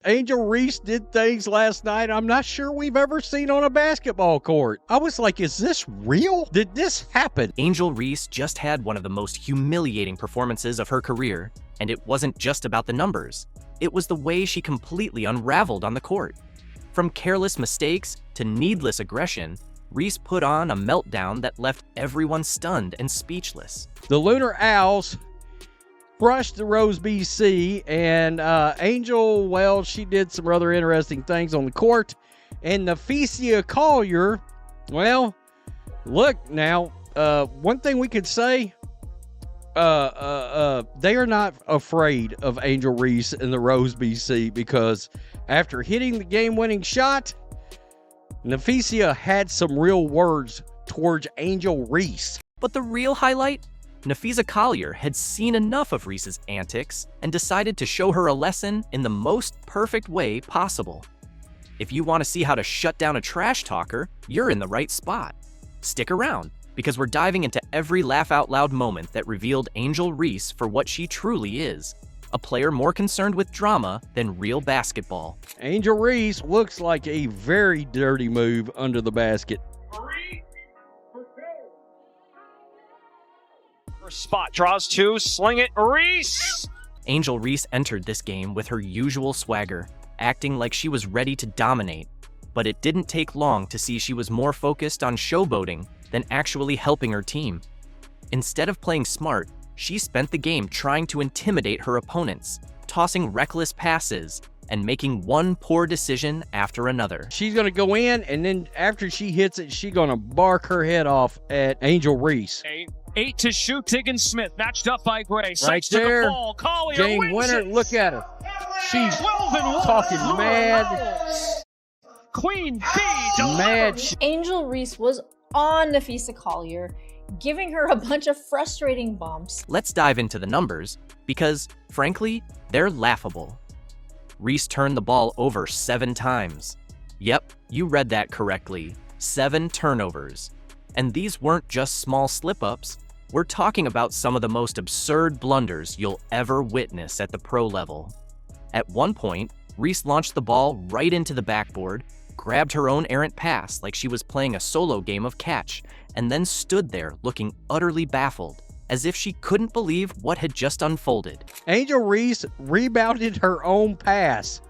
Angel Reese did things last night I'm not sure we've ever seen on a basketball court. I was like, is this real? Did this happen? Angel Reese just had one of the most humiliating performances of her career, and it wasn't just about the numbers. It was the way she completely unraveled on the court. From careless mistakes to needless aggression, Reese put on a meltdown that left everyone stunned and speechless. The Lunar Owls crushed the Rose BC, and Angel, well, she did some rather interesting things on the court. And Napheesa Collier, well, look now, one thing we could say, they are not afraid of Angel Reese and the Rose BC, because after hitting the game-winning shot, Napheesa had some real words towards Angel Reese. But the real highlight? Napheesa Collier had seen enough of Reese's antics and decided to show her a lesson in the most perfect way possible. If you want to see how to shut down a trash talker, you're in the right spot. Stick around, because we're diving into every laugh-out-loud moment that revealed Angel Reese for what she truly is, a player more concerned with drama than real basketball. Angel Reese looks like a very dirty move under the basket. Spot, draws two, sling it, Reese! Angel Reese entered this game with her usual swagger, acting like she was ready to dominate. But it didn't take long to see she was more focused on showboating than actually helping her team. Instead of playing smart, she spent the game trying to intimidate her opponents, tossing reckless passes, and making one poor decision after another. She's going to go in, and then after she hits it, she's going to bark her head off at Angel Reese. Eight to shoot, Tiggins Smith, matched up by Gray. Right there, to the ball. Collier game winner. it. Look at her. She's talking mad. Queen Bee Mad. Angel Reese was on Napheesa Collier, giving her a bunch of frustrating bumps. Let's dive into the numbers, because, frankly, they're laughable. Reese turned the ball over 7 times. Yep, you read that correctly. 7 turnovers. And these weren't just small slip-ups. We're talking about some of the most absurd blunders you'll ever witness at the pro level. At one point, Reese launched the ball right into the backboard, grabbed her own errant pass like she was playing a solo game of catch, and then stood there looking utterly baffled, as if she couldn't believe what had just unfolded. Angel Reese rebounded her own pass.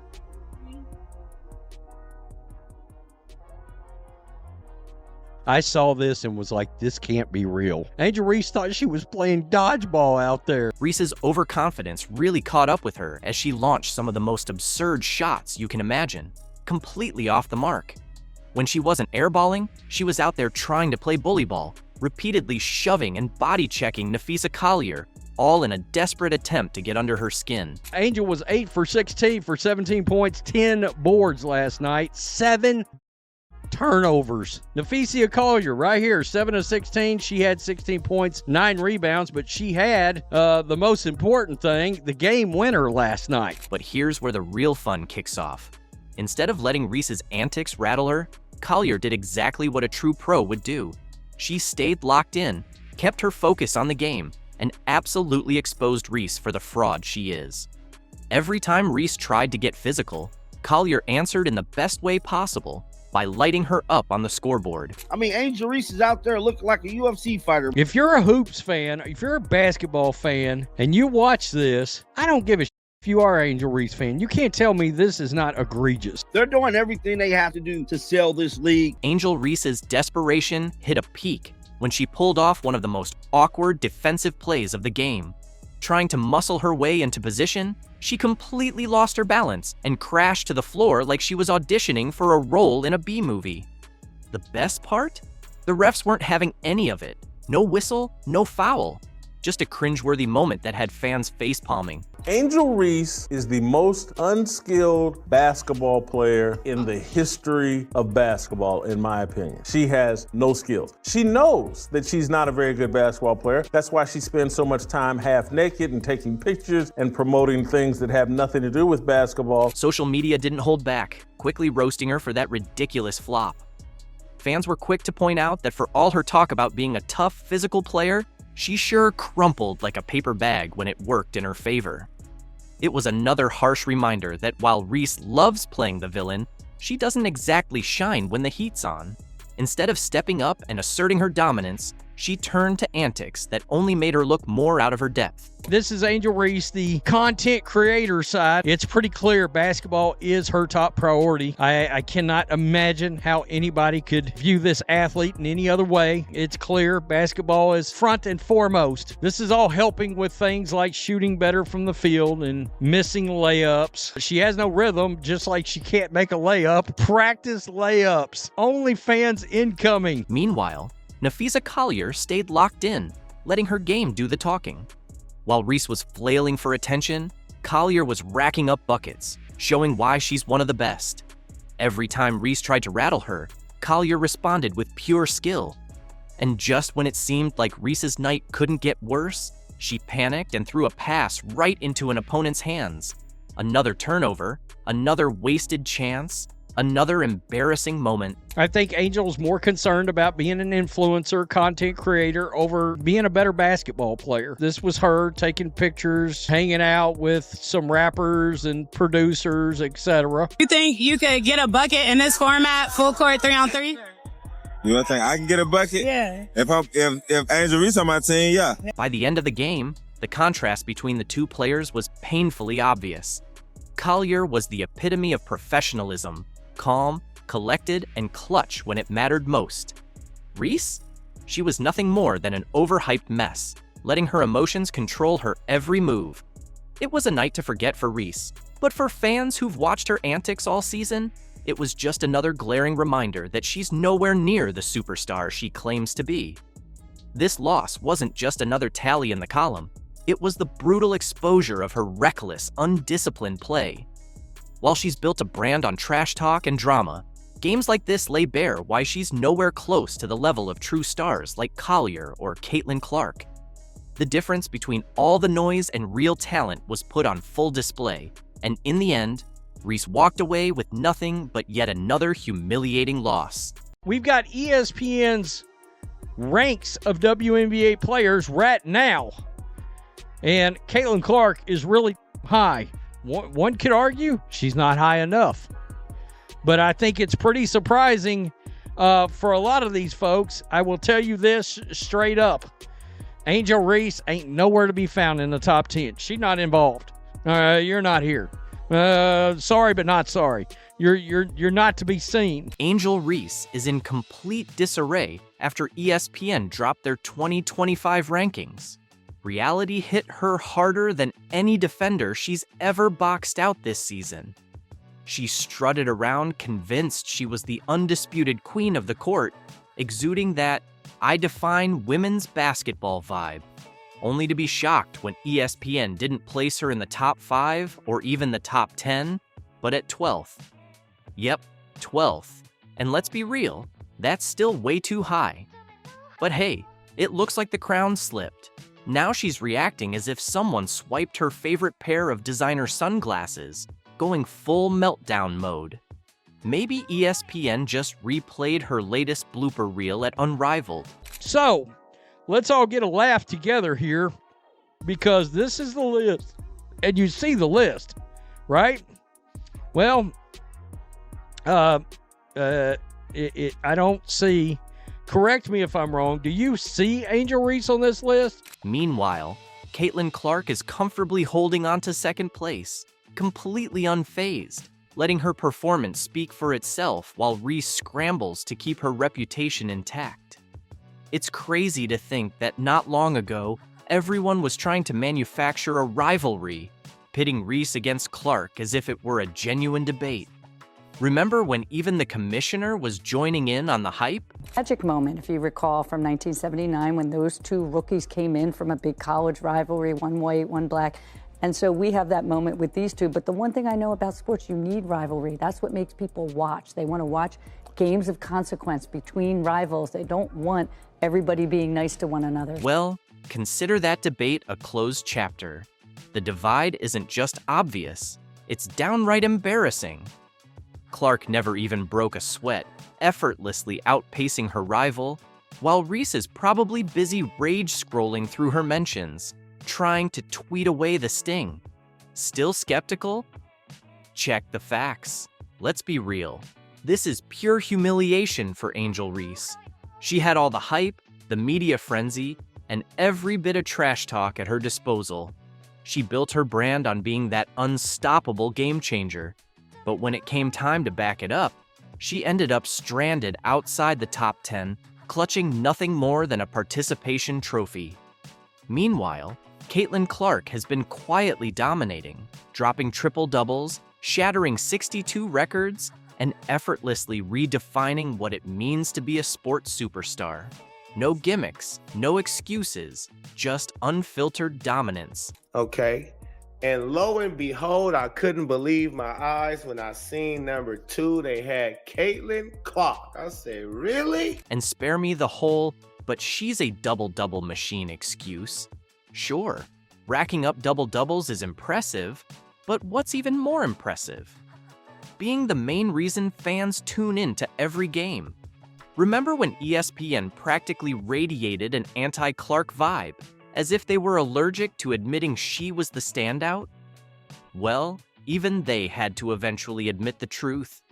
I saw this and was like, this can't be real. Angel Reese thought she was playing dodgeball out there. Reese's overconfidence really caught up with her as she launched some of the most absurd shots you can imagine, completely off the mark. When she wasn't airballing, she was out there trying to play bully ball, repeatedly shoving and body-checking Napheesa Collier, all in a desperate attempt to get under her skin. Angel was 8 for 16 for 17 points, 10 boards last night, 7 turnovers. Napheesa Collier right here, 7 of 16. She had 16 points, 9 rebounds, but she had the most important thing, the game winner last night. But here's where the real fun kicks off. Instead of letting Reese's antics rattle her, Collier did exactly what a true pro would do. She stayed locked in, kept her focus on the game, and absolutely exposed Reese for the fraud she is. Every time Reese tried to get physical, Collier answered in the best way possible by lighting her up on the scoreboard. I mean, Angel Reese is out there looking like a UFC fighter. If you're a hoops fan, if you're a basketball fan, and you watch this, I don't give a if you are an Angel Reese fan. You can't tell me this is not egregious. They're doing everything they have to do to sell this league. Angel Reese's desperation hit a peak when she pulled off one of the most awkward defensive plays of the game. Trying to muscle her way into position, she completely lost her balance and crashed to the floor like she was auditioning for a role in a B-movie. The best part? The refs weren't having any of it. No whistle, no foul. Just a cringeworthy moment that had fans facepalming. Angel Reese is the most unskilled basketball player in the history of basketball, in my opinion. She has no skills. She knows that she's not a very good basketball player. That's why she spends so much time half naked and taking pictures and promoting things that have nothing to do with basketball. Social media didn't hold back, quickly roasting her for that ridiculous flop. Fans were quick to point out that for all her talk about being a tough physical player, she sure crumpled like a paper bag when it worked in her favor. It was another harsh reminder that while Reese loves playing the villain, she doesn't exactly shine when the heat's on. Instead of stepping up and asserting her dominance, she turned to antics that only made her look more out of her depth. This is Angel Reese, the content creator side. It's pretty clear basketball is her top priority. I cannot imagine how anybody could view this athlete in any other way. It's clear basketball is front and foremost. This is all helping with things like shooting better from the field and missing layups. She has no rhythm, just like she can't make a layup. Practice layups. OnlyFans incoming. Meanwhile, Napheesa Collier stayed locked in, letting her game do the talking. While Reese was flailing for attention, Collier was racking up buckets, showing why she's one of the best. Every time Reese tried to rattle her, Collier responded with pure skill. And just when it seemed like Reese's night couldn't get worse, she panicked and threw a pass right into an opponent's hands. Another turnover, another wasted chance, another embarrassing moment. I think Angel's more concerned about being an influencer, content creator, over being a better basketball player. This was her taking pictures, hanging out with some rappers and producers, etc. You think you could get a bucket in this format, full court 3-on-3? You don't think I can get a bucket? Yeah. If Angel Reese on my team, yeah. By the end of the game, the contrast between the two players was painfully obvious. Collier was the epitome of professionalism, calm, collected, and clutch when it mattered most. Reese? She was nothing more than an overhyped mess, letting her emotions control her every move. It was a night to forget for Reese, but for fans who've watched her antics all season, it was just another glaring reminder that she's nowhere near the superstar she claims to be. This loss wasn't just another tally in the column, it was the brutal exposure of her reckless, undisciplined play. While she's built a brand on trash talk and drama, games like this lay bare why she's nowhere close to the level of true stars like Collier or Caitlin Clark. The difference between all the noise and real talent was put on full display, and in the end, Reese walked away with nothing but yet another humiliating loss. We've got ESPN's ranks of WNBA players right now, and Caitlin Clark is really high. One could argue she's not high enough. But I think it's pretty surprising for a lot of these folks. I will tell you this straight up. Angel Reese ain't nowhere to be found in the top 10. She's not involved. You're not here. Sorry, but not sorry. You're not to be seen. Angel Reese is in complete disarray after ESPN dropped their 2025 rankings. Reality hit her harder than any defender she's ever boxed out this season. She strutted around convinced she was the undisputed queen of the court, exuding that "I define women's basketball" vibe, only to be shocked when ESPN didn't place her in the top 5 or even the top 10, but at 12th. Yep, 12th. And let's be real, that's still way too high. But hey, it looks like the crown slipped. Now she's reacting as if someone swiped her favorite pair of designer sunglasses, going full meltdown mode. Maybe ESPN just replayed her latest blooper reel at Unrivaled. So, let's all get a laugh together here, because this is the list. And you see the list, right? Well, I don't see... Correct me if I'm wrong. Do you see Angel Reese on this list? Meanwhile, Caitlin Clark is comfortably holding on to second place, completely unfazed, letting her performance speak for itself while Reese scrambles to keep her reputation intact. It's crazy to think that not long ago, everyone was trying to manufacture a rivalry, pitting Reese against Clark as if it were a genuine debate. Remember when even the commissioner was joining in on the hype? Magic moment, if you recall, from 1979 when those two rookies came in from a big college rivalry, one white, one black. And so we have that moment with these two. But the one thing I know about sports, you need rivalry. That's what makes people watch. They want to watch games of consequence between rivals. They don't want everybody being nice to one another. Well, consider that debate a closed chapter. The divide isn't just obvious, it's downright embarrassing. Clark never even broke a sweat, effortlessly outpacing her rival, while Reese is probably busy rage scrolling through her mentions, trying to tweet away the sting. Still skeptical? Check the facts. Let's be real. This is pure humiliation for Angel Reese. She had all the hype, the media frenzy, and every bit of trash talk at her disposal. She built her brand on being that unstoppable game changer. But when it came time to back it up, she ended up stranded outside the top 10, clutching nothing more than a participation trophy. Meanwhile, Caitlin Clark has been quietly dominating, dropping triple-doubles, shattering 62 records, and effortlessly redefining what it means to be a sports superstar. No gimmicks, no excuses, just unfiltered dominance. Okay. And lo and behold, I couldn't believe my eyes when I seen number 2. They had Caitlin Clark. I said, really? And spare me the whole, but she's a double-double machine excuse. Sure, racking up double-doubles is impressive, but what's even more impressive? Being the main reason fans tune in to every game. Remember when ESPN practically radiated an anti-Clark vibe, as if they were allergic to admitting she was the standout? Well, even they had to eventually admit the truth.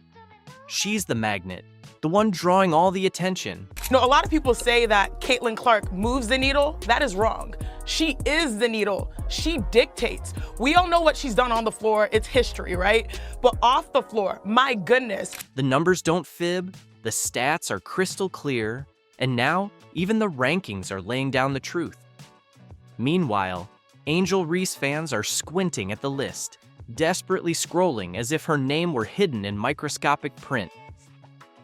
She's the magnet, the one drawing all the attention. A lot of people say that Caitlin Clark moves the needle. That is wrong. She is the needle. She dictates. We all know what she's done on the floor. It's history, right? But off the floor, my goodness. The numbers don't fib, the stats are crystal clear, and now even the rankings are laying down the truth. Meanwhile, Angel Reese fans are squinting at the list, desperately scrolling as if her name were hidden in microscopic print.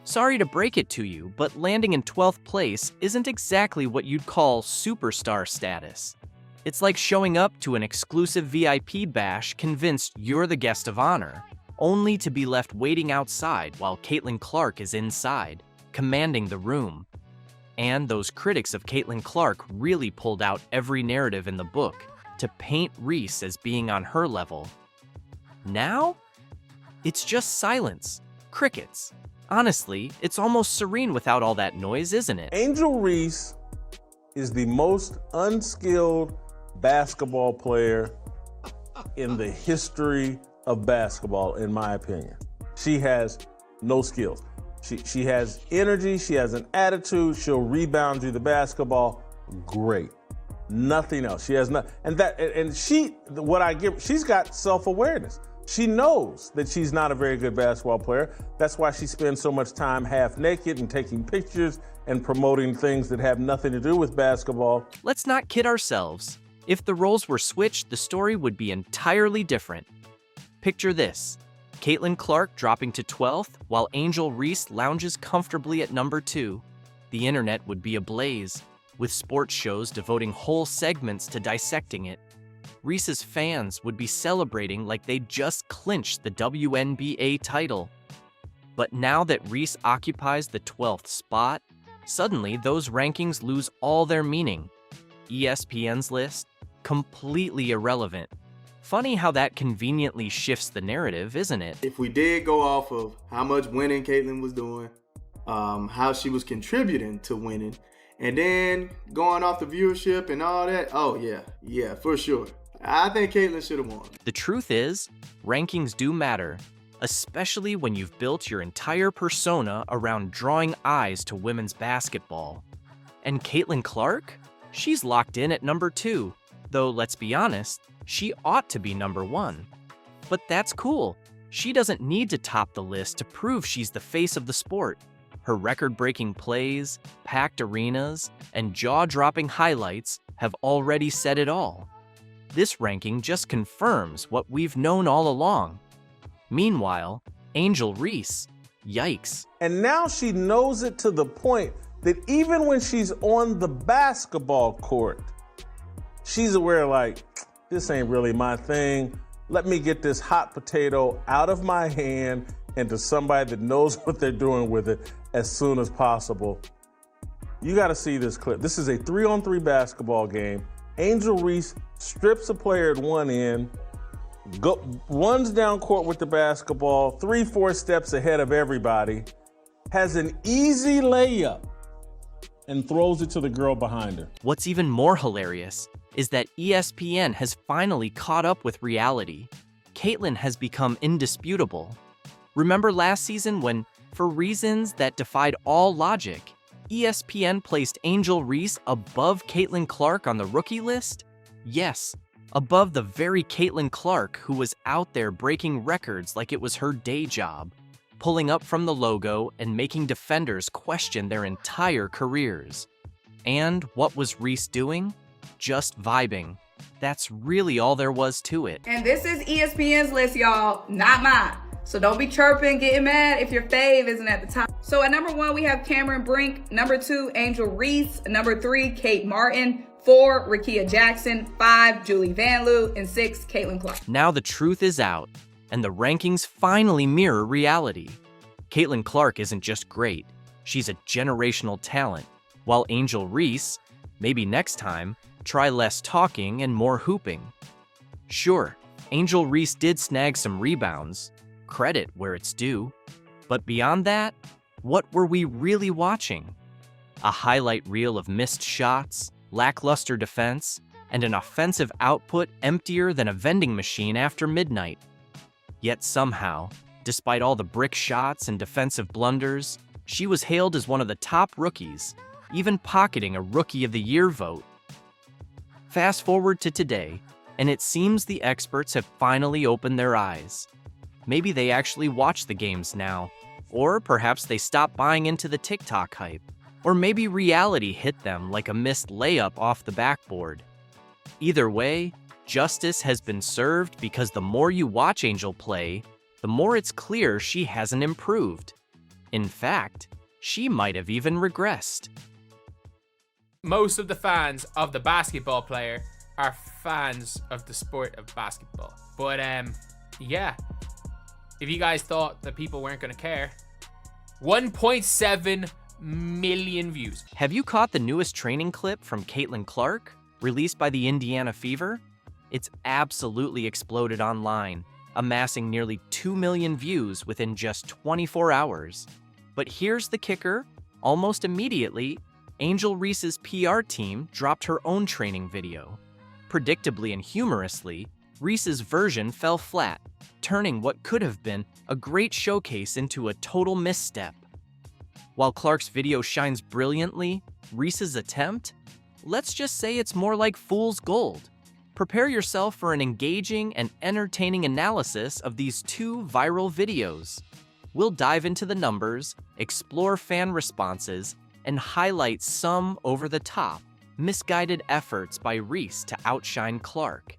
Sorry to break it to you, but landing in 12th place isn't exactly what you'd call superstar status. It's like showing up to an exclusive VIP bash convinced you're the guest of honor, only to be left waiting outside while Caitlin Clark is inside, commanding the room. And those critics of Caitlin Clark really pulled out every narrative in the book to paint Reese as being on her level. Now, it's just silence, crickets. Honestly, it's almost serene without all that noise, isn't it? Angel Reese is the most unskilled basketball player in the history of basketball, in my opinion. She has no skills. She has energy, she has an attitude, she'll rebound you the basketball, great. Nothing else. She has not, she's got self-awareness. She knows that she's not a very good basketball player. That's why she spends so much time half naked and taking pictures and promoting things that have nothing to do with basketball. Let's not kid ourselves. If the roles were switched, the story would be entirely different. Picture this. Caitlin Clark dropping to 12th, while Angel Reese lounges comfortably at number 2. The internet would be ablaze, with sports shows devoting whole segments to dissecting it. Reese's fans would be celebrating like they just clinched the WNBA title. But now that Reese occupies the 12th spot, suddenly those rankings lose all their meaning. ESPN's list? Completely irrelevant. Funny how that conveniently shifts the narrative, isn't it? If we did go off of how much winning Caitlin was doing, how she was contributing to winning, and then going off the viewership and all that, oh yeah, for sure. I think Caitlin should have won. The truth is, rankings do matter, especially when you've built your entire persona around drawing eyes to women's basketball. And Caitlin Clark? She's locked in at number 2, though let's be honest, she ought to be number 1. But that's cool. She doesn't need to top the list to prove she's the face of the sport. Her record-breaking plays, packed arenas, and jaw-dropping highlights have already said it all. This ranking just confirms what we've known all along. Meanwhile, Angel Reese, yikes. And now she knows it to the point that even when she's on the basketball court, she's aware like, this ain't really my thing. Let me get this hot potato out of my hand and to somebody that knows what they're doing with it as soon as possible. You gotta see this clip. This is a 3-on-3 basketball game. Angel Reese strips a player at one end, runs down court with the basketball, 3-4 steps ahead of everybody, has an easy layup, and throws it to the girl behind her. What's even more hilarious is that ESPN has finally caught up with reality. Caitlyn has become indisputable. Remember last season when, for reasons that defied all logic, ESPN placed Angel Reese above Caitlin Clark on the rookie list? Yes, above the very Caitlin Clark who was out there breaking records like it was her day job, pulling up from the logo and making defenders question their entire careers. And what was Reese doing? Just vibing. That's really all there was to it. And this is ESPN's list, y'all, not mine. So don't be chirping, getting mad if your fave isn't at the top. So at number 1, we have Cameron Brink. Number 2, Angel Reese. Number 3, Kate Martin. 4, Rickea Jackson. 5, Julie Van Loo. And 6, Caitlin Clark. Now the truth is out, and the rankings finally mirror reality. Caitlin Clark isn't just great, she's a generational talent, while Angel Reese, maybe next time, try less talking and more hooping. Sure, Angel Reese did snag some rebounds, credit where it's due, but beyond that, what were we really watching? A highlight reel of missed shots, lackluster defense, and an offensive output emptier than a vending machine after midnight. Yet somehow, despite all the brick shots and defensive blunders, she was hailed as one of the top rookies, even pocketing a Rookie of the Year vote. Fast forward to today, and it seems the experts have finally opened their eyes. Maybe they actually watch the games now, or perhaps they stopped buying into the TikTok hype, or maybe reality hit them like a missed layup off the backboard. Either way, justice has been served because the more you watch Angel play, the more it's clear she hasn't improved. In fact, she might have even regressed. Most of the fans of the basketball player are fans of the sport of basketball. But yeah, if you guys thought that people weren't going to care, 1.7 million views. Have you caught the newest training clip from Caitlin Clark, released by the Indiana Fever? It's absolutely exploded online, amassing nearly 2 million views within just 24 hours. But here's the kicker: almost immediately, Angel Reese's PR team dropped her own training video. Predictably and humorously, Reese's version fell flat, turning what could have been a great showcase into a total misstep. While Clark's video shines brilliantly, Reese's attempt? Let's just say it's more like fool's gold. Prepare yourself for an engaging and entertaining analysis of these 2 viral videos. We'll dive into the numbers, explore fan responses, and highlight some over-the-top, misguided efforts by Reese to outshine Clark.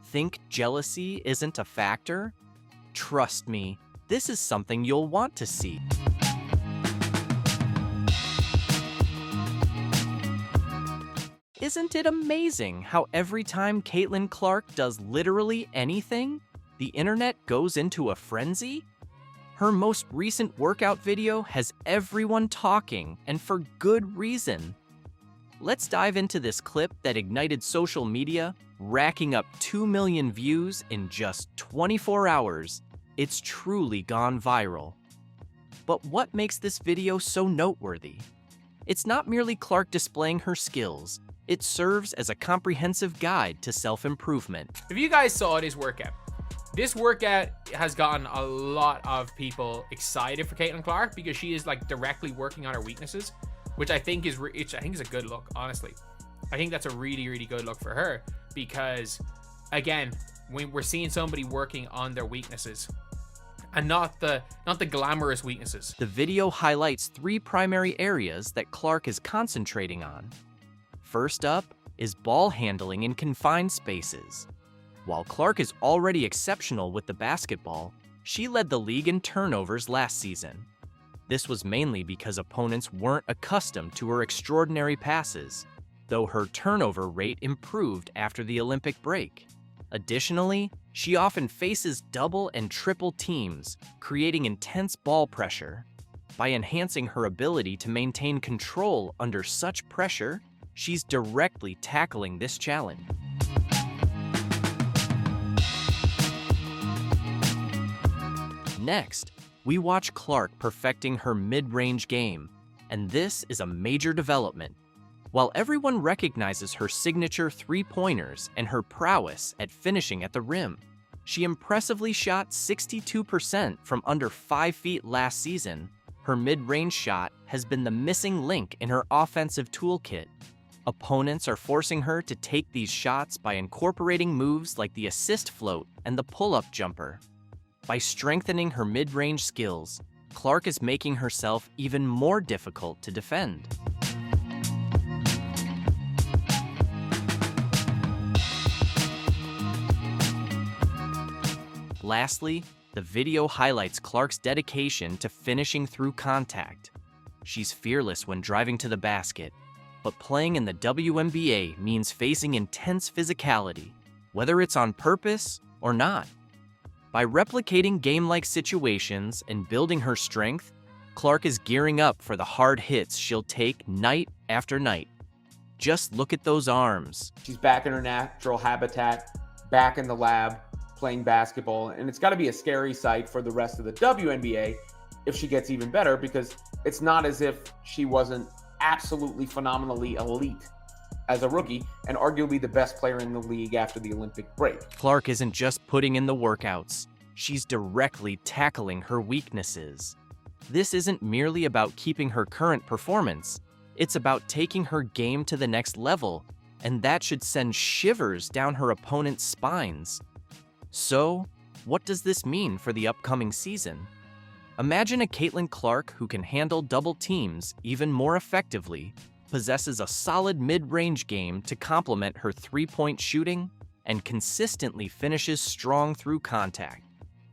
Think jealousy isn't a factor? Trust me, this is something you'll want to see. Isn't it amazing how every time Caitlin Clark does literally anything, the internet goes into a frenzy? Her most recent workout video has everyone talking, and for good reason. Let's dive into this clip that ignited social media, racking up 2 million views in just 24 hours. It's truly gone viral. But what makes this video so noteworthy? It's not merely Clark displaying her skills. It serves as a comprehensive guide to self-improvement. If you guys saw this workout has gotten a lot of people excited for Caitlin Clark because she is like directly working on her weaknesses, which I think is a good look. Honestly, I think that's a really, really good look for her because, again, when we're seeing somebody working on their weaknesses and not the glamorous weaknesses. The video highlights 3 primary areas that Clark is concentrating on. First up is ball handling in confined spaces. While Clark is already exceptional with the basketball, she led the league in turnovers last season. This was mainly because opponents weren't accustomed to her extraordinary passes, though her turnover rate improved after the Olympic break. Additionally, she often faces double and triple teams, creating intense ball pressure. By enhancing her ability to maintain control under such pressure, she's directly tackling this challenge. Next, we watch Clark perfecting her mid-range game, and this is a major development. While everyone recognizes her signature three-pointers and her prowess at finishing at the rim, she impressively shot 62% from under 5 feet last season. Her mid-range shot has been the missing link in her offensive toolkit. Opponents are forcing her to take these shots by incorporating moves like the assist float and the pull-up jumper. By strengthening her mid-range skills, Clark is making herself even more difficult to defend. Lastly, the video highlights Clark's dedication to finishing through contact. She's fearless when driving to the basket, but playing in the WNBA means facing intense physicality, whether it's on purpose or not. By replicating game-like situations and building her strength, Clark is gearing up for the hard hits she'll take night after night. Just look at those arms. She's back in her natural habitat, back in the lab, playing basketball, and it's got to be a scary sight for the rest of the WNBA if she gets even better, because it's not as if she wasn't absolutely phenomenally elite as a rookie and arguably the best player in the league after the Olympic break. Clark isn't just putting in the workouts, she's directly tackling her weaknesses. This isn't merely about keeping her current performance, it's about taking her game to the next level, and that should send shivers down her opponent's spines. So, what does this mean for the upcoming season? Imagine a Caitlin Clark who can handle double teams even more effectively, possesses a solid mid-range game to complement her three-point shooting, and consistently finishes strong through contact.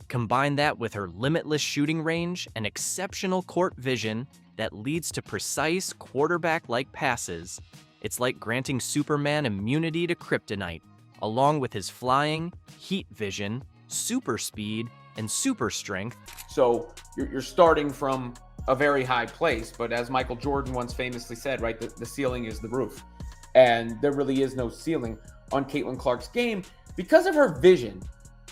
Combine that with her limitless shooting range and exceptional court vision that leads to precise quarterback-like passes. It's like granting Superman immunity to kryptonite, along with his flying, heat vision, super speed, and super strength. So you're starting from a very high place, but as Michael Jordan once famously said, right, the ceiling is the roof. And there really is no ceiling on Caitlin Clark's game because of her vision.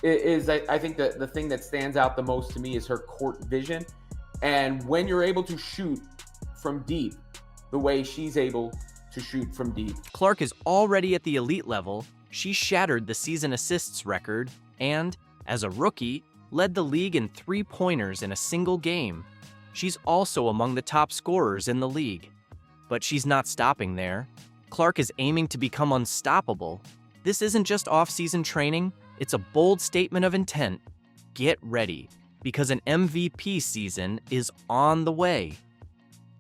I think that the thing that stands out the most to me is her court vision. And when you're able to shoot from deep, the way she's able to shoot from deep. Clark is already at the elite level. She shattered the season assists record and, as a rookie, led the league in three-pointers in a single game. She's also among the top scorers in the league. But she's not stopping there. Clark is aiming to become unstoppable. This isn't just off-season training, it's a bold statement of intent. Get ready, because an MVP season is on the way.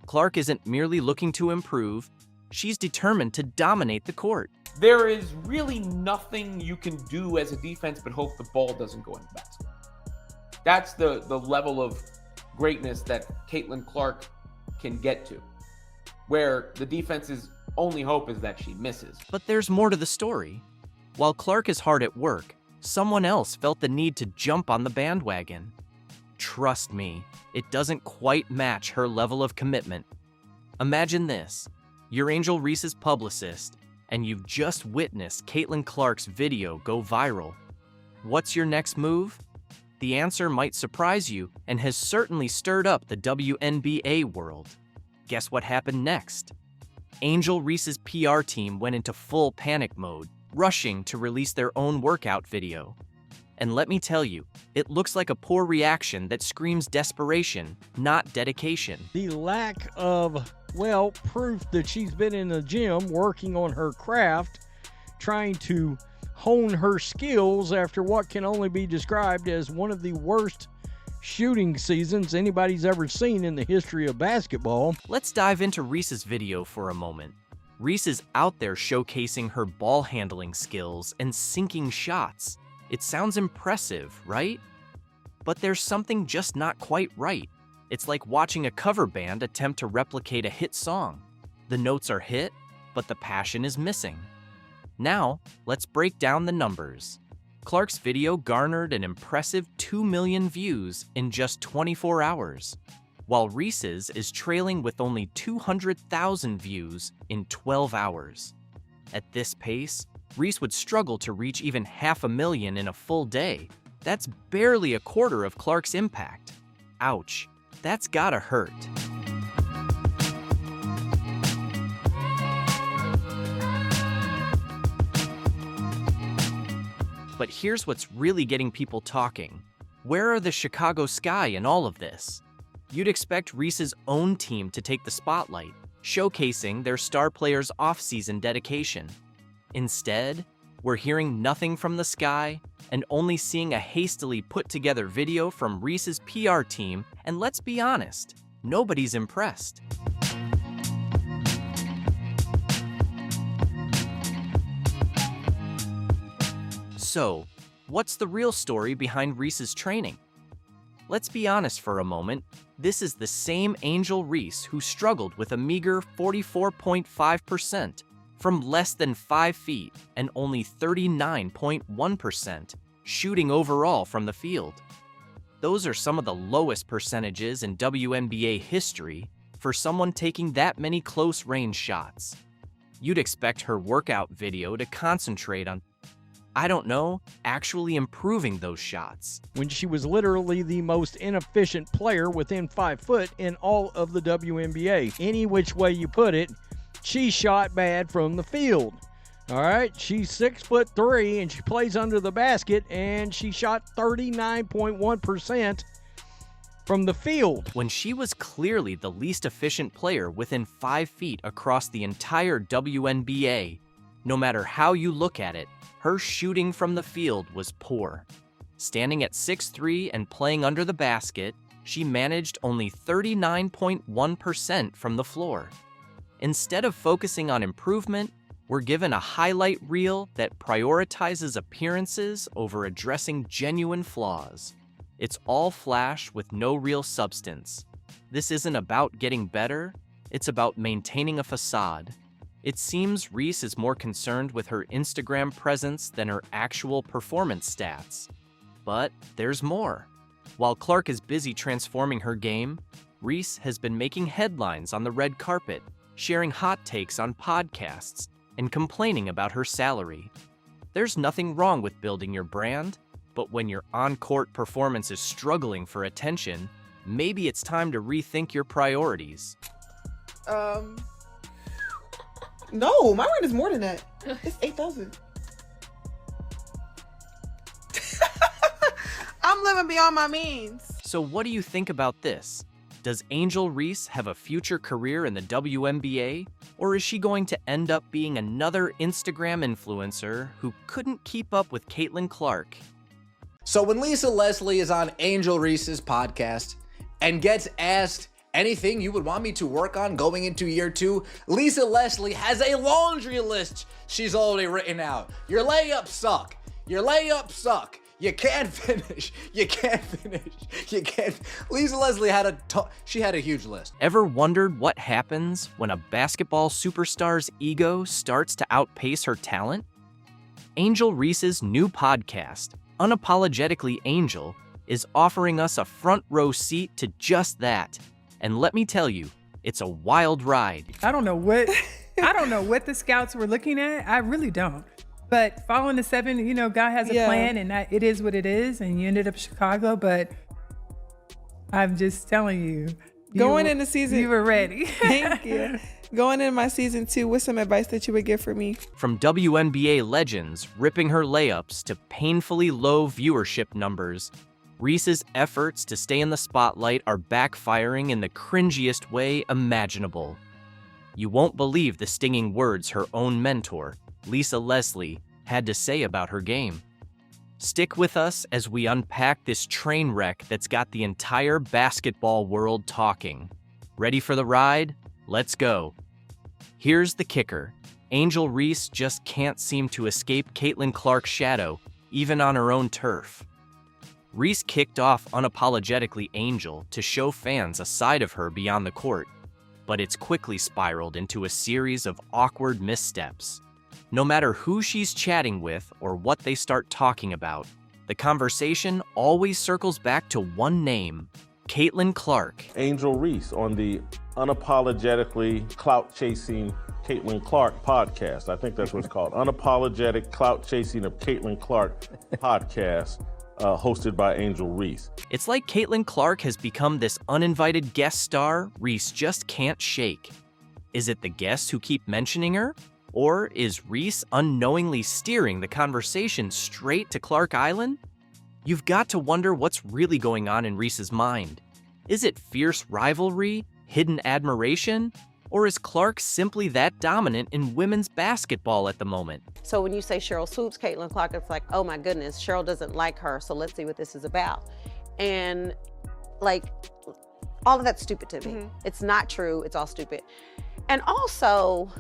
Clark isn't merely looking to improve, she's determined to dominate the court. There is really nothing you can do as a defense but hope the ball doesn't go in the basket. That's the level of greatness that Caitlin Clark can get to, where the defense's only hope is that she misses. But there's more to the story. While Clark is hard at work, someone else felt the need to jump on the bandwagon. Trust me, it doesn't quite match her level of commitment. Imagine this. You're Angel Reese's publicist, and you've just witnessed Caitlin Clark's video go viral. What's your next move? The answer might surprise you and has certainly stirred up the WNBA world. Guess what happened next? Angel Reese's PR team went into full panic mode, rushing to release their own workout video. And let me tell you, it looks like a poor reaction that screams desperation, not dedication. The lack of, proof that she's been in the gym working on her craft, trying to hone her skills after what can only be described as one of the worst shooting seasons anybody's ever seen in the history of basketball. Let's dive into Reese's video for a moment. Reese is out there showcasing her ball handling skills and sinking shots. It sounds impressive, right? But there's something just not quite right. It's like watching a cover band attempt to replicate a hit song. The notes are hit, but the passion is missing. Now, let's break down the numbers. Clark's video garnered an impressive 2 million views in just 24 hours, while Reese's is trailing with only 200,000 views in 12 hours. At this pace, Reese would struggle to reach even 500,000 in a full day. That's barely a quarter of Clark's impact. Ouch, that's gotta hurt. But here's what's really getting people talking. Where are the Chicago Sky in all of this? You'd expect Reese's own team to take the spotlight, showcasing their star players' off-season dedication. Instead, we're hearing nothing from the Sky and only seeing a hastily put-together video from Reese's PR team, and let's be honest, nobody's impressed. So, what's the real story behind Reese's training? Let's be honest for a moment, this is the same Angel Reese who struggled with a meager 44.5% from less than 5 feet and only 39.1% shooting overall from the field. Those are some of the lowest percentages in WNBA history for someone taking that many close-range shots. You'd expect her workout video to concentrate on, I don't know, actually improving those shots. When she was literally the most inefficient player within 5 foot in all of the WNBA. Any which way you put it, she shot bad from the field. All right, she's 6'3" and she plays under the basket, and she shot 39.1% from the field. When she was clearly the least efficient player within 5 feet across the entire WNBA, no matter how you look at it, her shooting from the field was poor. Standing at 6'3" and playing under the basket, she managed only 39.1% from the floor. Instead of focusing on improvement, we're given a highlight reel that prioritizes appearances over addressing genuine flaws. It's all flash with no real substance. This isn't about getting better, it's about maintaining a facade. It seems Reese is more concerned with her Instagram presence than her actual performance stats. But there's more. While Clark is busy transforming her game, Reese has been making headlines on the red carpet, sharing hot takes on podcasts, and complaining about her salary. There's nothing wrong with building your brand, but when your on-court performance is struggling for attention, maybe it's time to rethink your priorities. No, my rent is more than that. It's $8,000. I'm living beyond my means. So what do you think about this? Does Angel Reese have a future career in the WNBA, or is she going to end up being another Instagram influencer who couldn't keep up with Caitlin Clark? So when Lisa Leslie is on Angel Reese's podcast and gets asked anything you would want me to work on going into year 2, Lisa Leslie has a laundry list she's already written out. Your layups suck. Your layups suck. You can't finish. You can't finish. You can't. Lisa Leslie had a huge list. Ever wondered what happens when a basketball superstar's ego starts to outpace her talent? Angel Reese's new podcast, Unapologetically Angel, is offering us a front row seat to just that. And let me tell you, it's a wild ride. I don't know what the scouts were looking at. I really don't. But following the 7, God has a plan, and it is what it is, and you ended up in Chicago, but I'm just telling you. Going into season... You were ready. Thank you. Going into my season 2, what's some advice that you would give for me? From WNBA legends ripping her layups to painfully low viewership numbers, Reese's efforts to stay in the spotlight are backfiring in the cringiest way imaginable. You won't believe the stinging words her own mentor, Lisa Leslie, had to say about her game. Stick with us as we unpack this train wreck that's got the entire basketball world talking. Ready for the ride? Let's go. Here's the kicker. Angel Reese just can't seem to escape Caitlin Clark's shadow, even on her own turf. Reese kicked off Unapologetically Angel to show fans a side of her beyond the court, but it's quickly spiraled into a series of awkward missteps. No matter who she's chatting with or what they start talking about, the conversation always circles back to one name, Caitlin Clark. Angel Reese on the Unapologetically Clout-Chasing Caitlin Clark podcast. I think that's what it's called. Unapologetic Clout-Chasing of Caitlin Clark podcast, hosted by Angel Reese. It's like Caitlin Clark has become this uninvited guest star Reese just can't shake. Is it the guests who keep mentioning her? Or is Reese unknowingly steering the conversation straight to Clark Island? You've got to wonder what's really going on in Reese's mind. Is it fierce rivalry, hidden admiration, or is Clark simply that dominant in women's basketball at the moment? So when you say Cheryl swoops Caitlin Clark, it's like, oh my goodness, Cheryl doesn't like her, so let's see what this is about. And like, all of that's stupid to me. It's not true, it's all stupid. And also,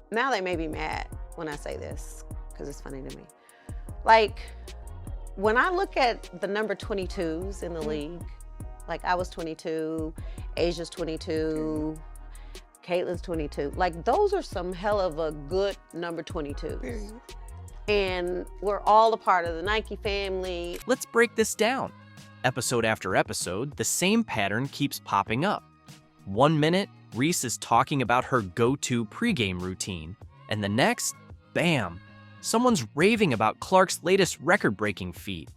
now they may be mad when I say this, because it's funny to me. Like, when I look at the number 22s in the league, like I was 22, Asia's 22, Caitlin's 22. Like, those are some hell of a good number 22s. Period. And we're all a part of the Nike family. Let's break this down. Episode after episode, the same pattern keeps popping up. 1 minute, Reese is talking about her go-to pregame routine, and the next, bam, someone's raving about Clark's latest record-breaking feat.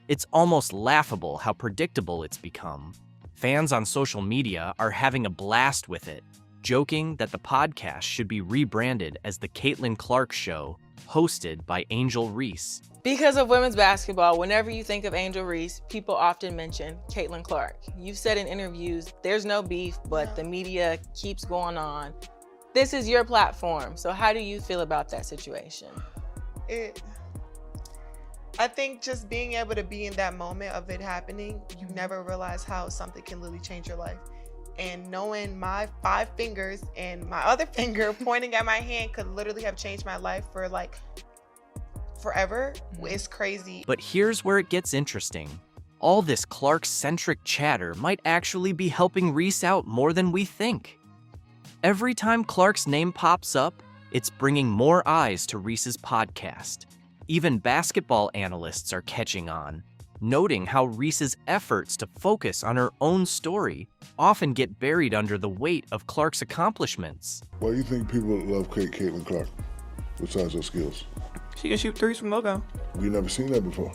It's almost laughable how predictable it's become. Fans on social media are having a blast with it, joking that the podcast should be rebranded as The Caitlin Clark Show, hosted by Angel Reese. Because of women's basketball, whenever you think of Angel Reese, people often mention Caitlin Clark. You've said in interviews, there's no beef, but the media keeps going on. This is your platform, so how do you feel about that situation? I think just being able to be in that moment of it happening, you never realize how something can literally change your life. And knowing my 5 fingers and my other finger pointing at my hand could literally have changed my life for like forever is crazy. But here's where it gets interesting. All this Clark-centric chatter might actually be helping Reese out more than we think. Every time Clark's name pops up, it's bringing more eyes to Reese's podcast. Even basketball analysts are catching on, noting how Reese's efforts to focus on her own story often get buried under the weight of Clark's accomplishments. Why do you think people love Caitlin Clark, besides her skills? She can shoot threes from logo. We never seen that before.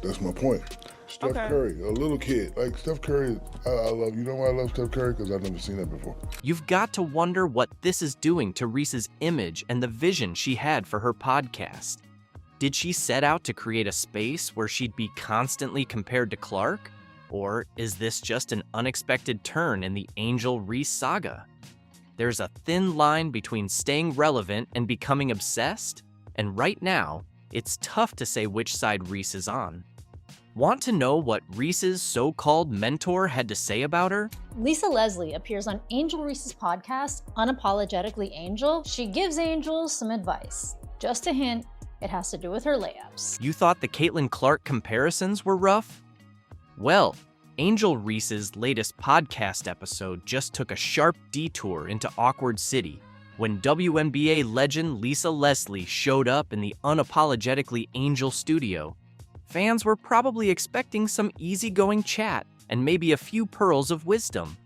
That's my point. Steph Curry, a little kid. Like Steph Curry, I love, you know why I love Steph Curry? Because I've never seen that before. You've got to wonder what this is doing to Reese's image and the vision she had for her podcast. Did she set out to create a space where she'd be constantly compared to Clark? Or is this just an unexpected turn in the Angel Reese saga? There's a thin line between staying relevant and becoming obsessed, and right now, it's tough to say which side Reese is on. Want to know what Reese's so-called mentor had to say about her? Lisa Leslie appears on Angel Reese's podcast, Unapologetically Angel. She gives Angel some advice. Just a hint, it has to do with her layups. You thought the Caitlin Clark comparisons were rough? Well, Angel Reese's latest podcast episode just took a sharp detour into Awkward City when WNBA legend Lisa Leslie showed up in the Unapologetically Angel studio. Fans were probably expecting some easygoing chat and maybe a few pearls of wisdom.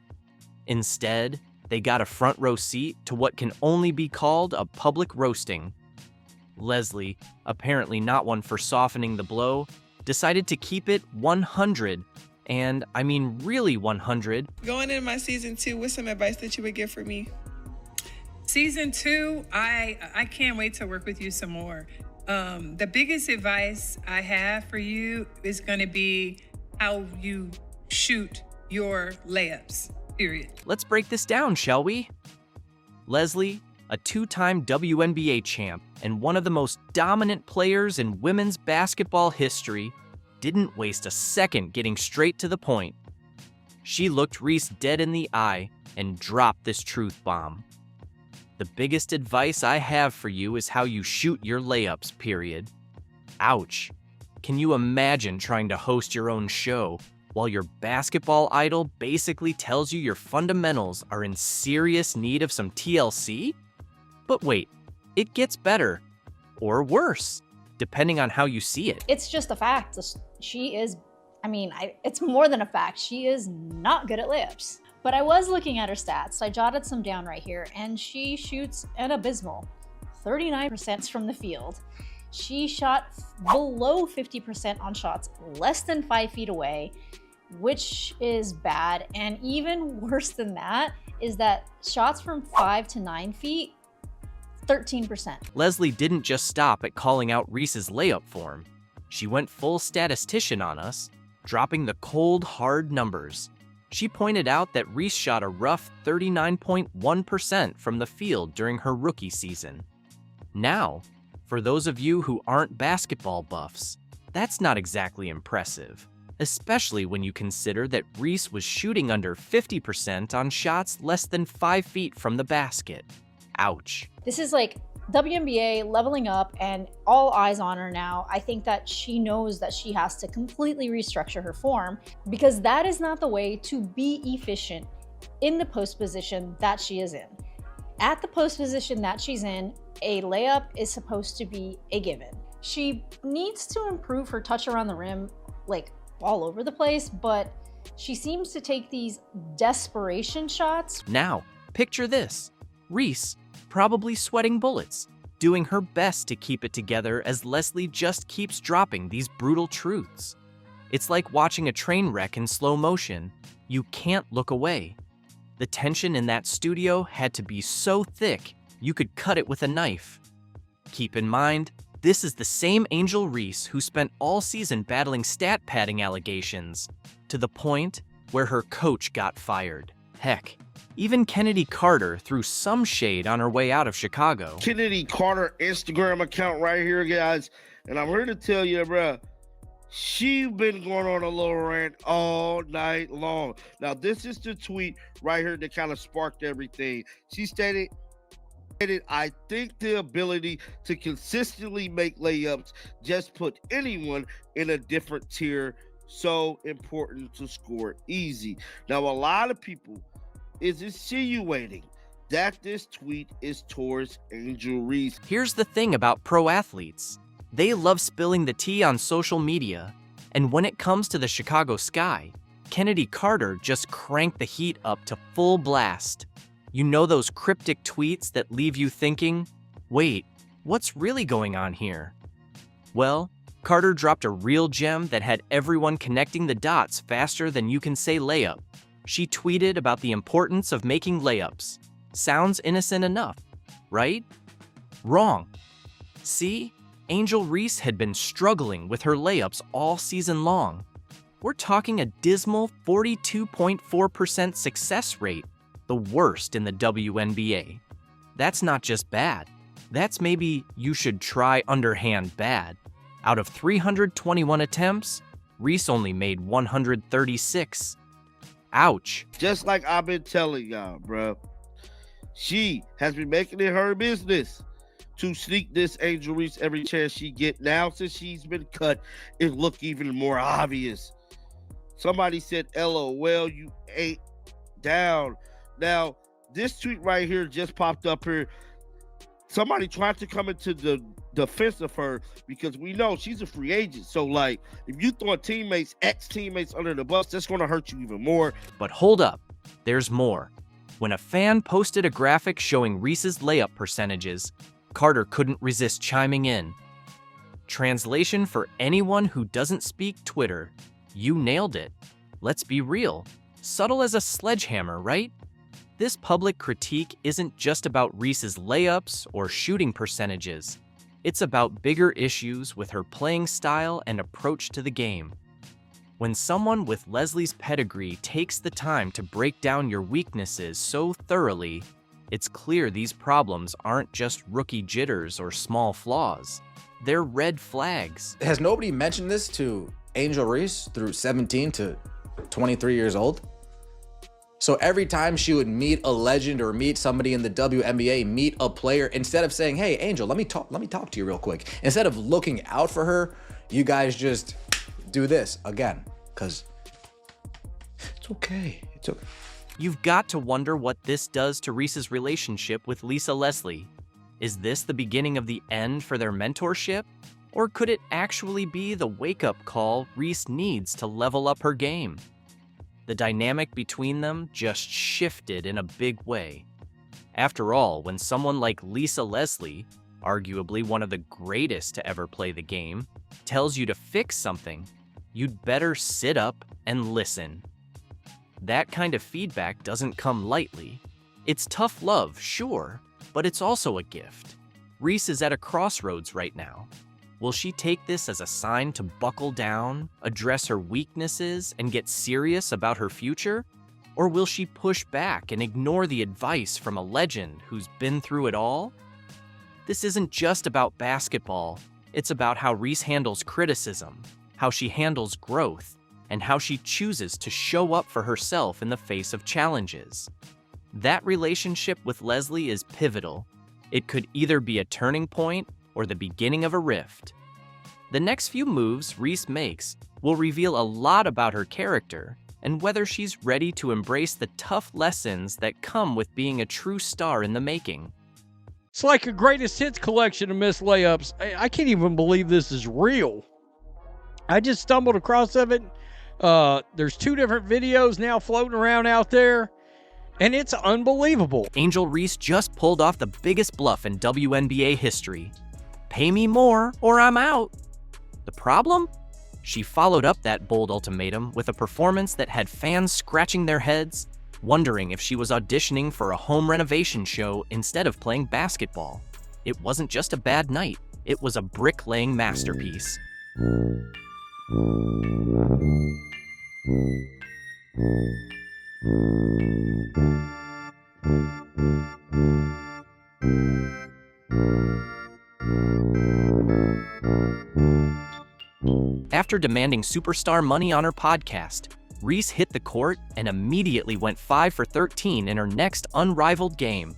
Instead, they got a front row seat to what can only be called a public roasting. Leslie, apparently not one for softening the blow, decided to keep it 100, and I mean really 100. Going into my season 2, what's some advice that you would give for me? Season 2, I can't wait to work with you some more. The biggest advice I have for you is going to be how you shoot your layups, period. Let's break this down, shall we? Leslie, a 2-time WNBA champ and one of the most dominant players in women's basketball history, didn't waste a second getting straight to the point. She looked Reese dead in the eye and dropped this truth bomb. The biggest advice I have for you is how you shoot your layups, period. Ouch. Can you imagine trying to host your own show while your basketball idol basically tells you your fundamentals are in serious need of some TLC? But wait, it gets better. Or worse, depending on how you see it. It's just a fact. She is, it's more than a fact. She is not good at layups. But I was looking at her stats. I jotted some down right here, and she shoots an abysmal 39% from the field. She shot below 50% on shots less than 5 feet away, which is bad. And even worse than that is that shots from 5 to 9 feet, 13%. Leslie didn't just stop at calling out Reese's layup form. She went full statistician on us, dropping the cold, hard numbers. She pointed out that Reese shot a rough 39.1% from the field during her rookie season. Now, for those of you who aren't basketball buffs, that's not exactly impressive, especially when you consider that Reese was shooting under 50% on shots less than 5 feet from the basket. Ouch. This is like WNBA leveling up and all eyes on her now. I think that she knows that she has to completely restructure her form because that is not the way to be efficient in the post position that she is in. At the post position that she's in, a layup is supposed to be a given. She needs to improve her touch around the rim like all over the place, but she seems to take these desperation shots. Now, picture this. Reese, probably sweating bullets, doing her best to keep it together as Leslie just keeps dropping these brutal truths. It's like watching a train wreck in slow motion. You can't look away. The tension in that studio had to be so thick, you could cut it with a knife. Keep in mind, this is the same Angel Reese who spent all season battling stat padding allegations, to the point where her coach got fired. Heck, even Kennedy Carter threw some shade on her way out of Chicago. Kennedy Carter Instagram account right here, guys. And I'm here to tell you, bro, she been going on a little rant all night long. Now, this is the tweet right here that kind of sparked everything. She stated, I think the ability to consistently make layups just put anyone in a different tier. So important to score easy. Now, a lot of people is insinuating that this tweet is towards Angel Reese. Here's the thing about pro athletes. They love spilling the tea on social media. And when it comes to the Chicago Sky, Kennedy Carter just cranked the heat up to full blast. You know those cryptic tweets that leave you thinking, wait, what's really going on here? Well, Carter dropped a real gem that had everyone connecting the dots faster than you can say layup. She tweeted about the importance of making layups. Sounds innocent enough, right? Wrong. See, Angel Reese had been struggling with her layups all season long. We're talking a dismal 42.4% success rate, the worst in the WNBA. That's not just bad. That's maybe you should try underhand bad. Out of 321 attempts, Reese only made 136. Ouch. Just like I've been telling y'all, bro. She has been making it her business to sneak this Angel Reese every chance she get. Now, since she's been cut, it look even more obvious. Somebody said, LOL, you ain't down. Now, this tweet right here just popped up here. Somebody tried to come into the defense of her because we know she's a free agent. So, like, if you throw teammates, ex-teammates under the bus, that's going to hurt you even more. But hold up, there's more. When a fan posted a graphic showing Reese's layup percentages, Carter couldn't resist chiming in. Translation for anyone who doesn't speak Twitter, you nailed it. Let's be real. Subtle as a sledgehammer, right? This public critique isn't just about Reese's layups or shooting percentages. It's about bigger issues with her playing style and approach to the game. When someone with Leslie's pedigree takes the time to break down your weaknesses so thoroughly, it's clear these problems aren't just rookie jitters or small flaws. They're red flags. Has nobody mentioned this to Angel Reese through 17 to 23 years old? So every time she would meet a legend or meet somebody in the WNBA, meet a player, instead of saying, hey, Angel, let me talk to you real quick. Instead of looking out for her, you guys just do this again, because it's okay. It's okay. You've got to wonder what this does to Reese's relationship with Lisa Leslie. Is this the beginning of the end for their mentorship? Or could it actually be the wake-up call Reese needs to level up her game? The dynamic between them just shifted in a big way. After all, when someone like Lisa Leslie, arguably one of the greatest to ever play the game, tells you to fix something, you'd better sit up and listen. That kind of feedback doesn't come lightly. It's tough love, sure, but it's also a gift. Reese is at a crossroads right now. Will she take this as a sign to buckle down, address her weaknesses, and get serious about her future? Or will she push back and ignore the advice from a legend who's been through it all? This isn't just about basketball. It's about how Reese handles criticism, how she handles growth, and how she chooses to show up for herself in the face of challenges. That relationship with Leslie is pivotal. It could either be a turning point or the beginning of a rift. The next few moves Reese makes will reveal a lot about her character and whether she's ready to embrace the tough lessons that come with being a true star in the making. It's like a greatest hits collection of missed layups. I can't even believe this is real. I just stumbled across of it. There's 2 different videos now floating around out there, and it's unbelievable. Angel Reese just pulled off the biggest bluff in WNBA history. Pay me more or I'm out. The problem? She followed up that bold ultimatum with a performance that had fans scratching their heads, wondering if she was auditioning for a home renovation show instead of playing basketball. It wasn't just a bad night, it was a bricklaying masterpiece. After demanding superstar money on her podcast, Reese hit the court and immediately went 5 for 13 in her next unrivaled game.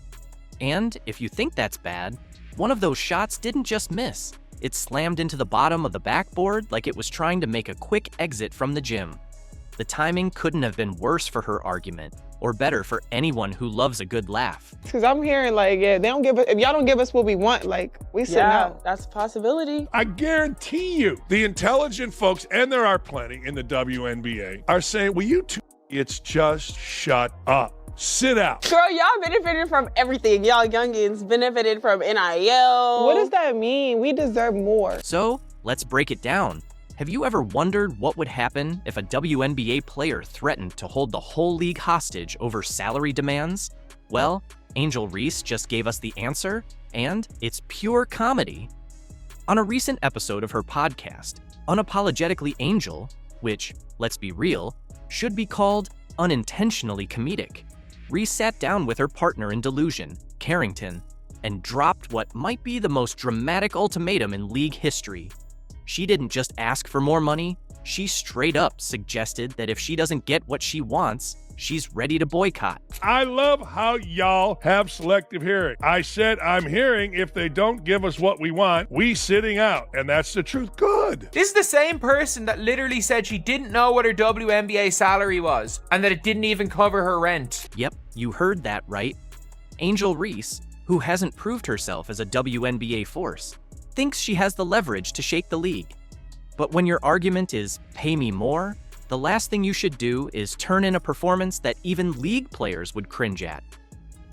And if you think that's bad, one of those shots didn't just miss. It slammed into the bottom of the backboard like it was trying to make a quick exit from the gym. The timing couldn't have been worse for her argument, or better for anyone who loves a good laugh. Because I'm hearing like, yeah, they don't give us, if y'all don't give us what we want, like, we sitting out. That's a possibility. I guarantee you, the intelligent folks, and there are plenty in the WNBA, are saying, will you two idiots just shut up? Sit out. Girl, y'all benefited from everything. Y'all youngins benefited from NIL. What does that mean? We deserve more. So, let's break it down. Have you ever wondered what would happen if a WNBA player threatened to hold the whole league hostage over salary demands? Well, Angel Reese just gave us the answer, and it's pure comedy. On a recent episode of her podcast, Unapologetically Angel, which, let's be real, should be called unintentionally comedic, Reese sat down with her partner in delusion, Carrington, and dropped what might be the most dramatic ultimatum in league history. She didn't just ask for more money, she straight up suggested that if she doesn't get what she wants, she's ready to boycott. I love how y'all have selective hearing. I said I'm hearing if they don't give us what we want, we sitting out. And that's the truth. Good. This is the same person that literally said she didn't know what her WNBA salary was and that it didn't even cover her rent. Yep, you heard that right. Angel Reese, who hasn't proved herself as a WNBA force, thinks she has the leverage to shake the league. But when your argument is pay me more, the last thing you should do is turn in a performance that even league players would cringe at.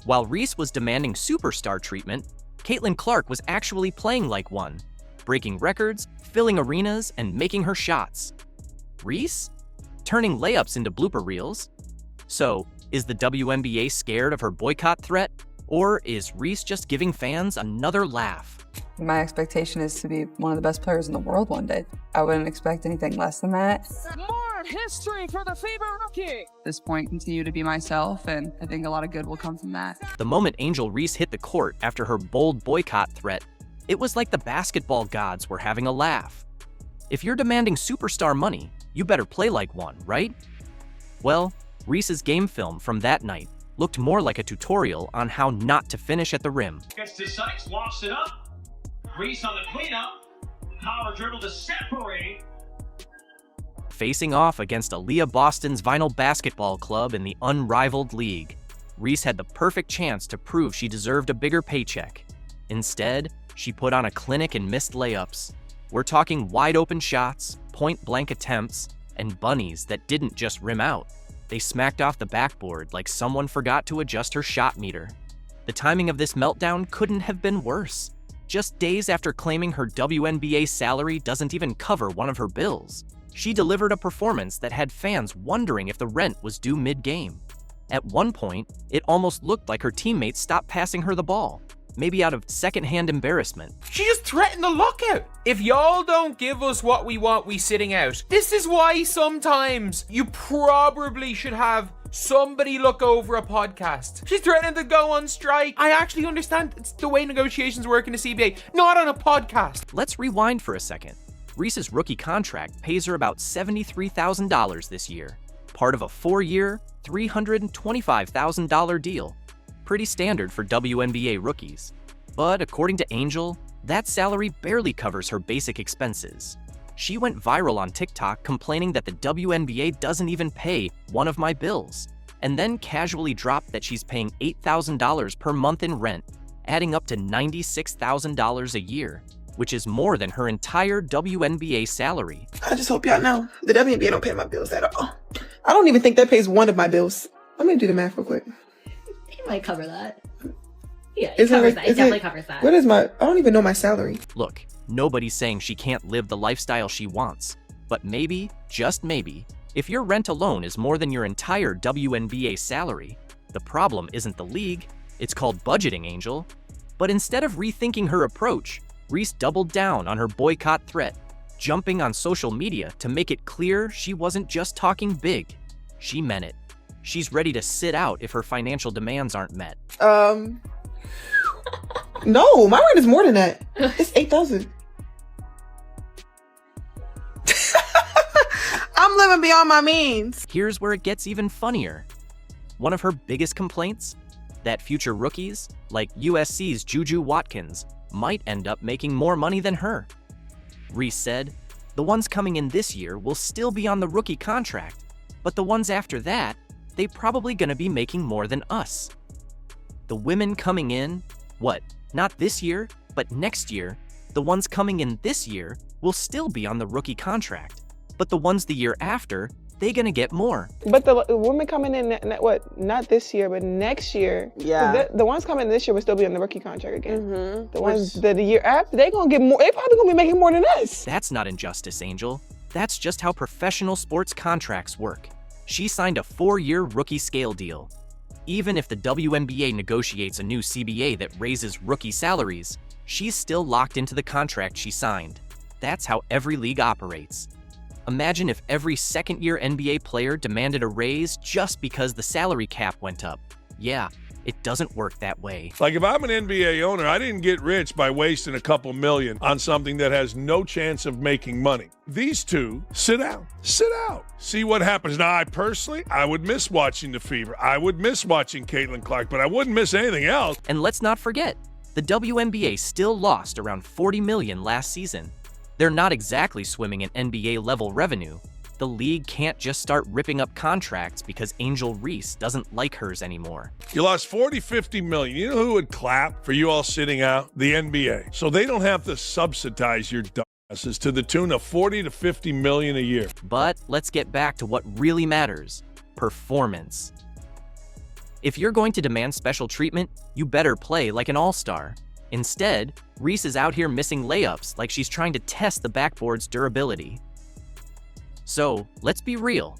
While Reese was demanding superstar treatment, Caitlin Clark was actually playing like one, breaking records, filling arenas, and making her shots. Reese? Turning layups into blooper reels? So, is the WNBA scared of her boycott threat? Or is Reese just giving fans another laugh? My expectation is to be one of the best players in the world one day. I wouldn't expect anything less than that. More history for the Fever rookie. At this point, continue to be myself, and I think a lot of good will come from that. The moment Angel Reese hit the court after her bold boycott threat, it was like the basketball gods were having a laugh. If you're demanding superstar money, you better play like one, right? Well, Reese's game film from that night looked more like a tutorial on how not to finish at the rim. Gets to Sykes, lofts it up. Reese on the cleanup. Power dribble to separate. Facing off against Aaliyah Boston's Vinyl Basketball Club in the unrivaled league, Reese had the perfect chance to prove she deserved a bigger paycheck. Instead, she put on a clinic and missed layups. We're talking wide open shots, point-blank attempts, and bunnies that didn't just rim out. They smacked off the backboard like someone forgot to adjust her shot meter. The timing of this meltdown couldn't have been worse. Just days after claiming her WNBA salary doesn't even cover one of her bills, she delivered a performance that had fans wondering if the rent was due mid-game. At one point, it almost looked like her teammates stopped passing her the ball, maybe out of secondhand embarrassment. She just threatened the lockout. If y'all don't give us what we want, we sitting out. This is why sometimes you probably should have somebody look over a podcast. She's threatening to go on strike. I actually understand it's the way negotiations work in the CBA, not on a podcast. Let's rewind for a second. Reese's rookie contract pays her about $73,000 this year, part of a 4-year, $325,000 deal. Pretty standard for WNBA rookies. But according to Angel, that salary barely covers her basic expenses. She went viral on TikTok complaining that the WNBA doesn't even pay one of my bills, and then casually dropped that she's paying $8,000 per month in rent, adding up to $96,000 a year, which is more than her entire WNBA salary. I just hope y'all know the WNBA don't pay my bills at all. I don't even think that pays one of my bills. I'm gonna do the math real quick. It might cover that. Yeah, it definitely covers that. What is I don't even know my salary. Look, nobody's saying she can't live the lifestyle she wants, but maybe, just maybe, if your rent alone is more than your entire WNBA salary, the problem isn't the league, it's called budgeting, Angel. But instead of rethinking her approach, Reese doubled down on her boycott threat, jumping on social media to make it clear she wasn't just talking big, she meant it. She's ready to sit out if her financial demands aren't met. No, my rent is more than that. It's $8,000. I'm living beyond my means. Here's where it gets even funnier. One of her biggest complaints? That future rookies, like USC's Juju Watkins, might end up making more money than her. Reese said, the ones coming in this year will still be on the rookie contract, but the ones after that, they probably gonna be making more than us. The women coming in, what, not this year, but next year, the ones coming in this year will still be on the rookie contract, but the ones the year after, they gonna get more. But the women coming in, not this year, but next year. Yeah. The ones coming in this year will still be on the rookie contract again. Mm-hmm. The ones the year after, they gonna get more. They probably gonna be making more than us. That's not injustice, Angel. That's just how professional sports contracts work. She signed a 4-year rookie scale deal. Even if the WNBA negotiates a new CBA that raises rookie salaries, she's still locked into the contract she signed. That's how every league operates. Imagine if every second-year NBA player demanded a raise just because the salary cap went up. Yeah, it doesn't work that way. Like if I'm an NBA owner, I didn't get rich by wasting a couple million on something that has no chance of making money. These two, sit out. See what happens. Now, I would miss watching the Fever. I would miss watching Caitlin Clark, but I wouldn't miss anything else. And let's not forget, the WNBA still lost around $40 million last season. They're not exactly swimming in NBA-level revenue. The league can't just start ripping up contracts because Angel Reese doesn't like hers anymore. You lost 40, 50 million. You know who would clap for you all sitting out? The NBA. So they don't have to subsidize your dumbasses to the tune of 40 to 50 million a year. But let's get back to what really matters: performance. If you're going to demand special treatment, you better play like an all-star. Instead, Reese is out here missing layups like she's trying to test the backboard's durability. So, let's be real.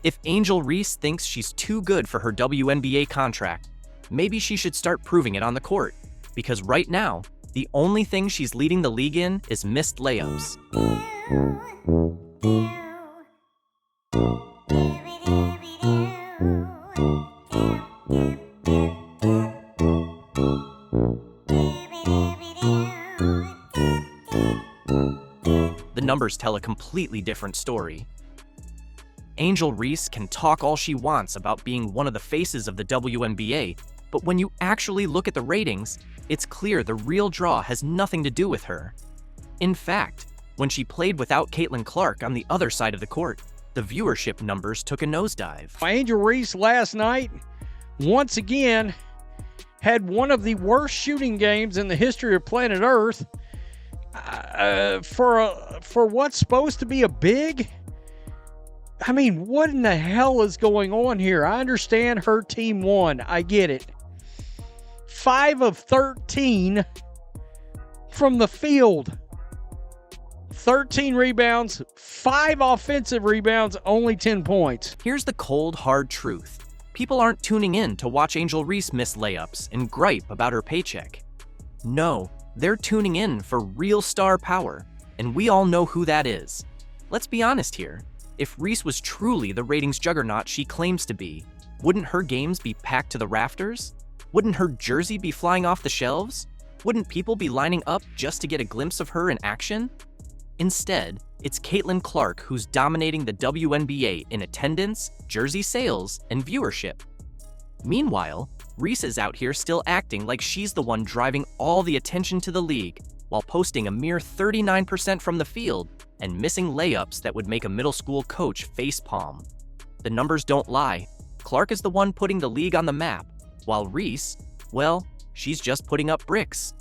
If Angel Reese thinks she's too good for her WNBA contract, maybe she should start proving it on the court, because right now, the only thing she's leading the league in is missed layups. The numbers tell a completely different story. Angel Reese can talk all she wants about being one of the faces of the WNBA, but when you actually look at the ratings, it's clear the real draw has nothing to do with her. In fact, when she played without Caitlin Clark on the other side of the court, the viewership numbers took a nosedive. Angel Reese last night, once again, had one of the worst shooting games in the history of planet Earth. For what's supposed to be a big, I mean, what in the hell is going on here? I understand her team won. I get it. 5 of 13 from the field. 13 rebounds, 5 offensive rebounds, only 10 points. Here's the cold, hard truth. People aren't tuning in to watch Angel Reese miss layups and gripe about her paycheck. No, they're tuning in for real star power, and we all know who that is. Let's be honest here. If Reese was truly the ratings juggernaut she claims to be, wouldn't her games be packed to the rafters? Wouldn't her jersey be flying off the shelves? Wouldn't people be lining up just to get a glimpse of her in action? Instead, it's Caitlin Clark who's dominating the WNBA in attendance, jersey sales, and viewership. Meanwhile, Reese is out here still acting like she's the one driving all the attention to the league, while posting a mere 39% from the field and missing layups that would make a middle school coach facepalm. The numbers don't lie. Clark is the one putting the league on the map, while Reese, well, she's just putting up bricks.